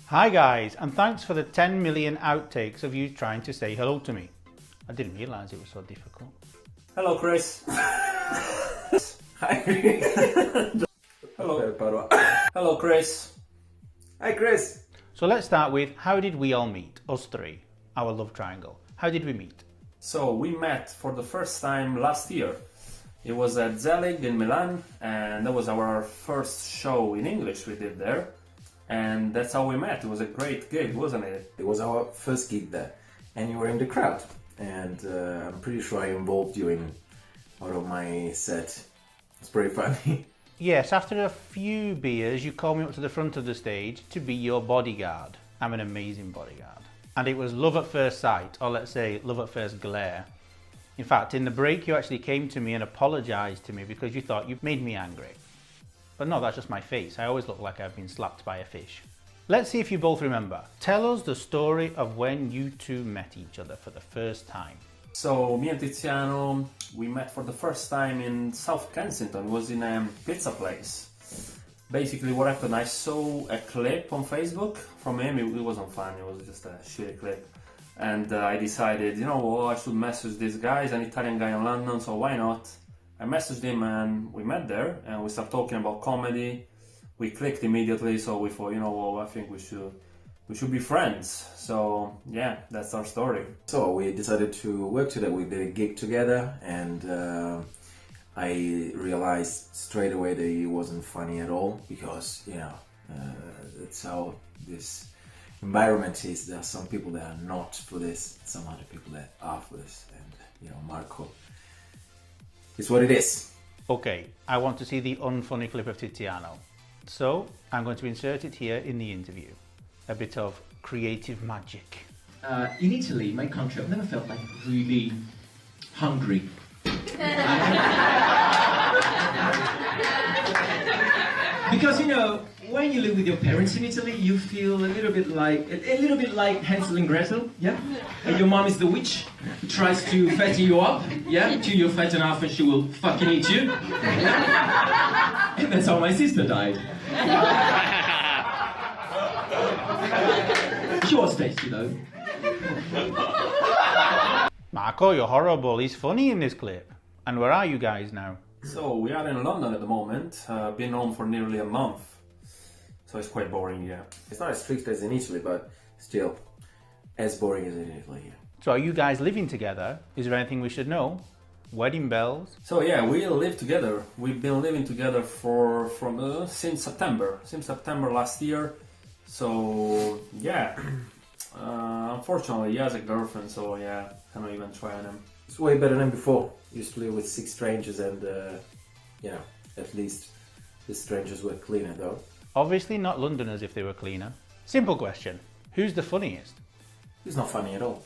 Hi guys, and thanks for the 10 million outtakes of you trying to say hello to me. I didn't realise it was so difficult. Hello, Kris. Hi. Hello. Hello, Kris. Hi, Kris. So let's start with, how did we all meet? Us three, our love triangle. How did we meet? So we met for the first time last year. It was at Zelig in Milan, and that was our first show in English we did there. And that's how we met. It was a great gig, wasn't it? It was our first gig there, and you were in the crowd. And I'm pretty sure I involved you in out of my set. It's pretty funny. Yes, after a few beers, you called me up to the front of the stage to be your bodyguard. I'm an amazing bodyguard. And it was love at first sight, or let's say love at first glare. In fact, in the break, you actually came to me and apologised to me because you thought you made me angry. But no, that's just my face. I always look like I've been slapped by a fish. Let's see if you both remember. Tell us the story of when you two met each other for the first time. So me and Tiziano, we met for the first time in South Kensington. It was in a pizza place. Basically what happened, I saw a clip on Facebook from him. It wasn't fun, it was just a shitty clip. And I decided, you know what, I should message this guy. He's an Italian guy in London, so why not? I messaged him and we met there and we started talking about comedy. We clicked immediately, so we thought, you know what, I think we should be friends. So yeah, that's our story. So we decided to work together. We did a gig together, and I realized straight away that he wasn't funny at all because, you know, that's how this environment is. There are some people that are not for this, some other people that are for this, and you know, Marco. It's what it is. Okay, I want to see the unfunny clip of Tiziano. So, I'm going to insert it here in the interview. A bit of creative magic. In Italy, my country, I've never felt like really hungry. Because, you know, when you live with your parents in Italy, you feel a little bit like Hansel and Gretel, yeah? And your mom is the witch who tries to fatten you up, yeah? Till you're fat enough and she will fucking eat you. And that's how my sister died. She was tasty though. Marco, you're horrible. He's funny in this clip. And where are you guys now? So we are in London at the moment. Been home for nearly a month. So it's quite boring, yeah. It's not as strict as in Italy, but still as boring as in Italy. Yeah. So are you guys living together? Is there anything we should know? Wedding bells? So yeah, we live together. We've been living together since September last year. So yeah, unfortunately he has a girlfriend, so yeah, cannot even try on him. It's way better than before. Used to live with 6 strangers, and you know, at least the strangers were cleaner though. Obviously not Londoners if they were cleaner. Simple question. Who's the funniest? He's not funny at all.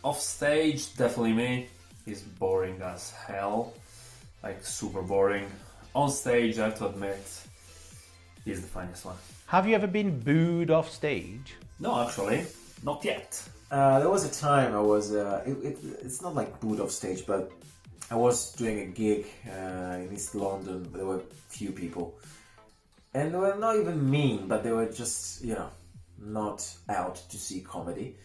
Off stage, definitely me. He's boring as hell, like super boring. On stage, I have to admit, he's the funniest one. Have you ever been booed off stage? No, actually, not yet. There was a time I was, it's not like booed off stage, but I was doing a gig in East London. There were few people, and they were not even mean, but they were just, you know, not out to see comedy.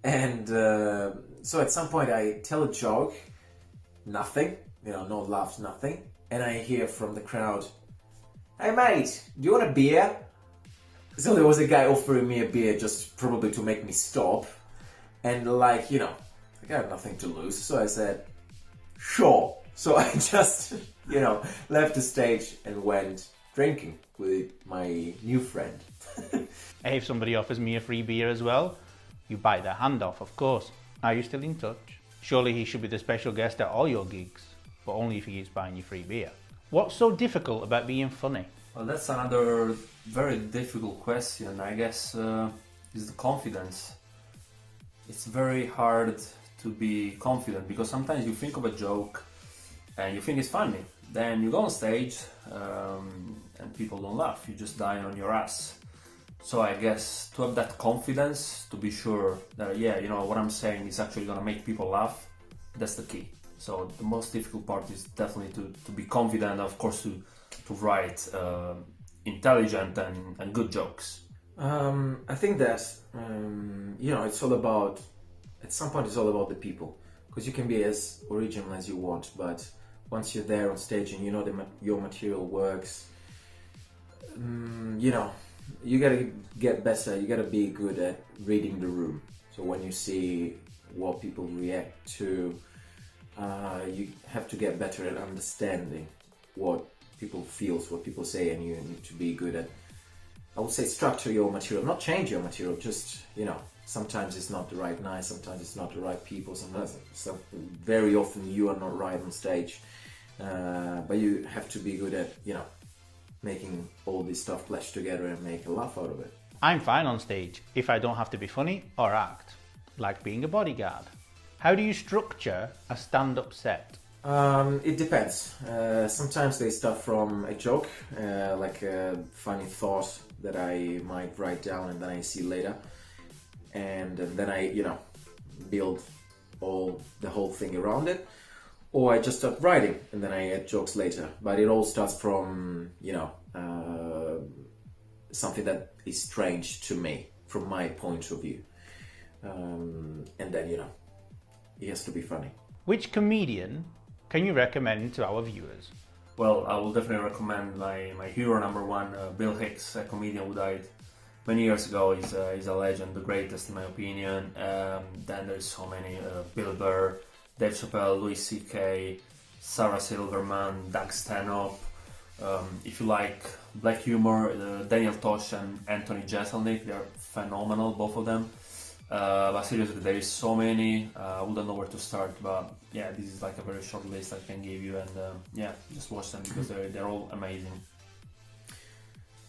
And so at some point I tell a joke, nothing, you know, no laughs, nothing. And I hear from the crowd, "Hey mate, do you want a beer?" So there was a guy offering me a beer just probably to make me stop. And like, you know, I got nothing to lose. So I said, sure. So I just, you know, left the stage and went drinking with my new friend. Hey, if somebody offers me a free beer as well, you bite their hand off, of course. Are you still in touch? Surely he should be the special guest at all your gigs, but only if he keeps buying you free beer. What's so difficult about being funny? Well, that's another very difficult question, I guess, is the confidence. It's very hard to be confident because sometimes you think of a joke and you think it's funny. Then you go on stage and people don't laugh, you just die on your ass. So I guess to have that confidence, to be sure that, yeah, you know, what I'm saying is actually gonna make people laugh, that's the key. So the most difficult part is definitely to be confident, of course, to write intelligent and good jokes. I think that it's all about. At some point, it's all about the people, because you can be as original as you want, but once you're there on stage and you know your material works, you gotta get better. You gotta be good at reading the room. So when you see what people react to, you have to get better at understanding what people feels, what people say, and you need to be good at, I would say, structure your material, not change your material, just, sometimes it's not the right night, sometimes it's not the right people, sometimes, very often you are not right on stage, but you have to be good at, making all this stuff flesh together and make a laugh out of it. I'm fine on stage if I don't have to be funny or act, like being a bodyguard. How do you structure a stand-up set? It depends. Sometimes they start from a joke, like a funny thought that I might write down and then I see later. And then I, build the whole thing around it. Or I just start writing and then I add jokes later. But it all starts from, something that is strange to me, from my point of view. And then, it has to be funny. Which comedian can you recommend to our viewers? Well, I will definitely recommend my hero number one, Bill Hicks, a comedian who died many years ago. He's a legend, the greatest in my opinion. Then there's so many, Bill Burr, Dave Chappelle, Louis C.K., Sarah Silverman, Doug Stanhope. If you like black humor, Daniel Tosh and Anthony Jeselnik, they're phenomenal, both of them. But seriously, there is so many, I wouldn't know where to start, but yeah, this is like a very short list I can give you, and just watch them because they're all amazing.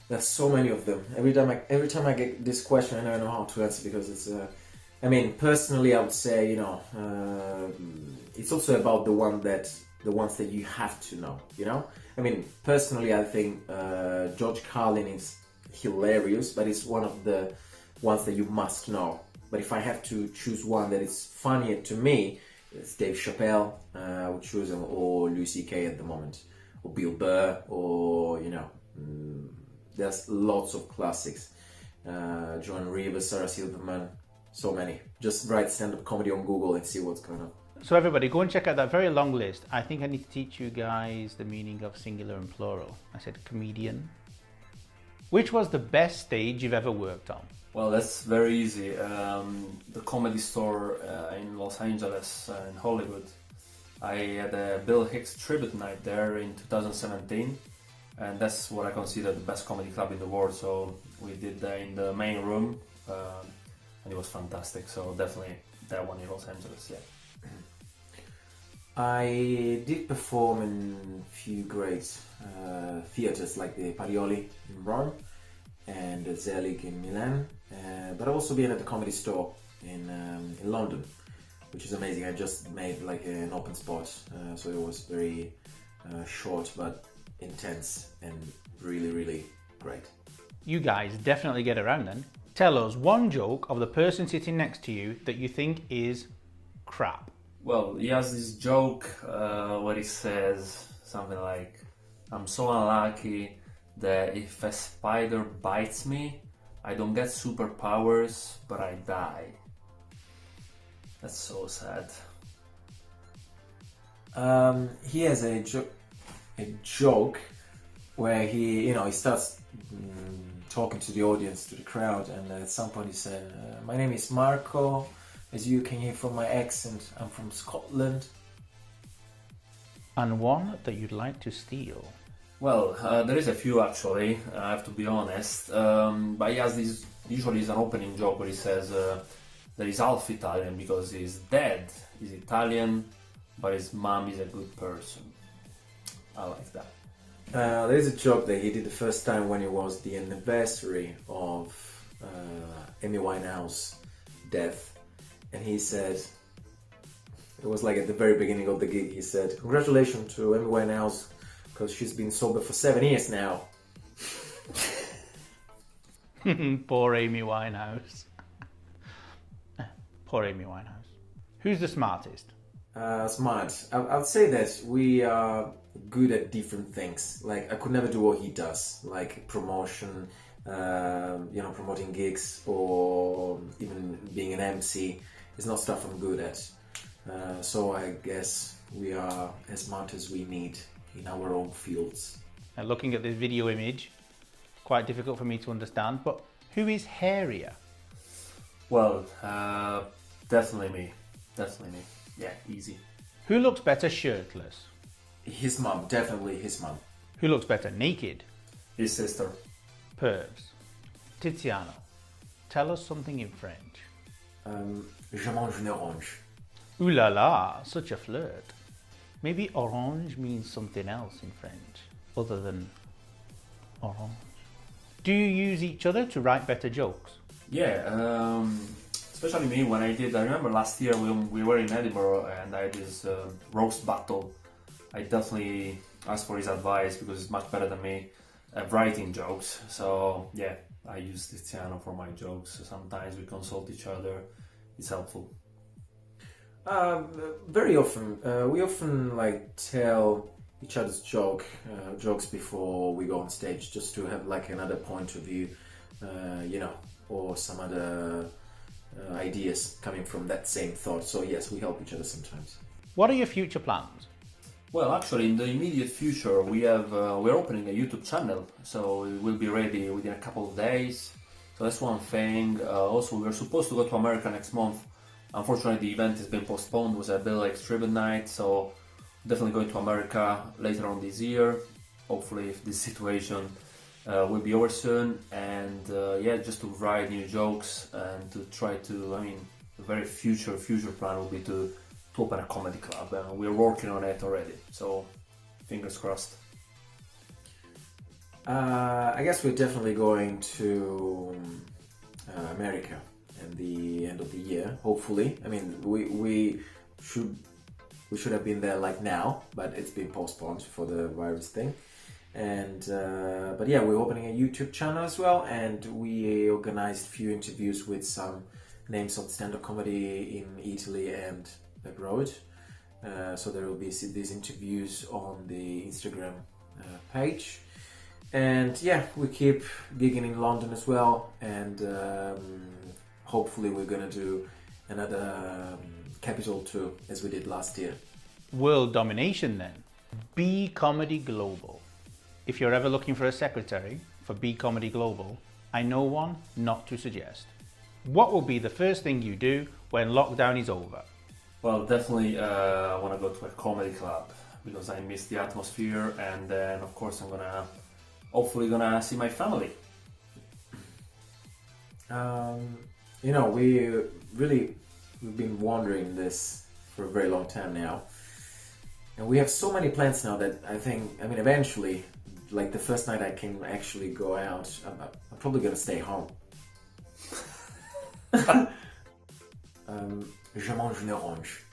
There's so many of them. Every time I get this question, I never know how to answer, because it's. Personally, I would say, it's also about the ones that you have to know. Personally, I think George Carlin is hilarious, but it's one of the ones that you must know. But if I have to choose one that is funnier to me, it's Dave Chappelle, I would choose him, or Louis C.K. at the moment, or Bill Burr, or, there's lots of classics. Joan Rivers, Sarah Silverman, so many. Just write stand-up comedy on Google and see what's going on. So everybody, go and check out that very long list. I think I need to teach you guys the meaning of singular and plural. I said comedian. Which was the best stage you've ever worked on? Well, that's very easy. The Comedy Store in Los Angeles, in Hollywood. I had a Bill Hicks tribute night there in 2017, and that's what I consider the best comedy club in the world. So we did that in the main room, and it was fantastic. So definitely that one in Los Angeles, yeah. I did perform in a few great theatres like the Parioli in Rome and the Zelig in Milan, but I've also been at the Comedy Store in London, which is amazing. I just made like an open spot, so it was very short but intense and really, really great. You guys definitely get around then. Tell us one joke of the person sitting next to you that you think is crap. Well, he has this joke where he says something like, "I'm so unlucky that if a spider bites me, I don't get superpowers, but I die." That's so sad. He has a joke where he starts talking to the audience, to the crowd, and at some point he said, "My name is Marco. As you can hear from my accent, I'm from Scotland." And one that you'd like to steal. Well, there is a few actually, I have to be honest. But he has this, usually is an opening joke where he says that he's half Italian because his dad is Italian, but his mom is a good person. I like that. There is a joke that he did the first time when it was the anniversary of Amy Winehouse's death. And he said, it was like at the very beginning of the gig, he said, "Congratulations to Amy Winehouse, because she's been sober for 7 years now." Poor Amy Winehouse. Poor Amy Winehouse. Who's the smartest? Smart. I'd say that we are good at different things. Like, I could never do what he does, like promotion, promoting gigs or even being an MC is not stuff I'm good at. So I guess we are as smart as we need in our own fields. And looking at this video image, quite difficult for me to understand, but who is hairier? Well, definitely me. Definitely me. Yeah, easy. Who looks better shirtless? His mum, definitely his mum. Who looks better naked? His sister. Pervs. Tiziano, tell us something in French. Je mange une orange. Ooh la la, such a flirt. Maybe orange means something else in French, other than orange. Do you use each other to write better jokes? Yeah, especially me when I remember last year when we were in Edinburgh and I had this roast battle. I definitely asked for his advice because he's much better than me at writing jokes. So yeah, I use Tiziano for my jokes. Sometimes we consult each other. It's helpful. Very often, we often like tell each other's jokes before we go on stage, just to have like another point of view, or some other ideas coming from that same thought. So yes, we help each other sometimes. What are your future plans? Well, actually, in the immediate future, we're opening a YouTube channel, so it will be ready within a couple of days. So that's one thing. Also, we're supposed to go to America next month. Unfortunately, the event has been postponed. It was a Bill Lakes Tribute Night, so definitely going to America later on this year. Hopefully, if this situation will be over soon. And just to write new jokes and to try to, the very future plan will be to open a comedy club. We're working on it already, so fingers crossed. I guess we're definitely going to America at the end of the year, hopefully. I mean, we should have been there like now, but it's been postponed for the virus thing. And but yeah, we're opening a YouTube channel as well, and we organized a few interviews with some names of stand-up comedy in Italy and abroad. So there will be these interviews on the Instagram page. And yeah, we keep gigging in London as well, and hopefully we're gonna do another capital tour as we did last year. World domination then. BeComedy Global. If you're ever looking for a secretary for BeComedy Global, I know one not to suggest. What will be the first thing you do when lockdown is over? Well, definitely I want to go to a comedy club because I miss the atmosphere, and then of course I'm hopefully gonna see my family. We've been wondering this for a very long time now, and we have so many plans now that eventually, like the first night I can actually go out, I'm probably gonna stay home. Je mange une orange.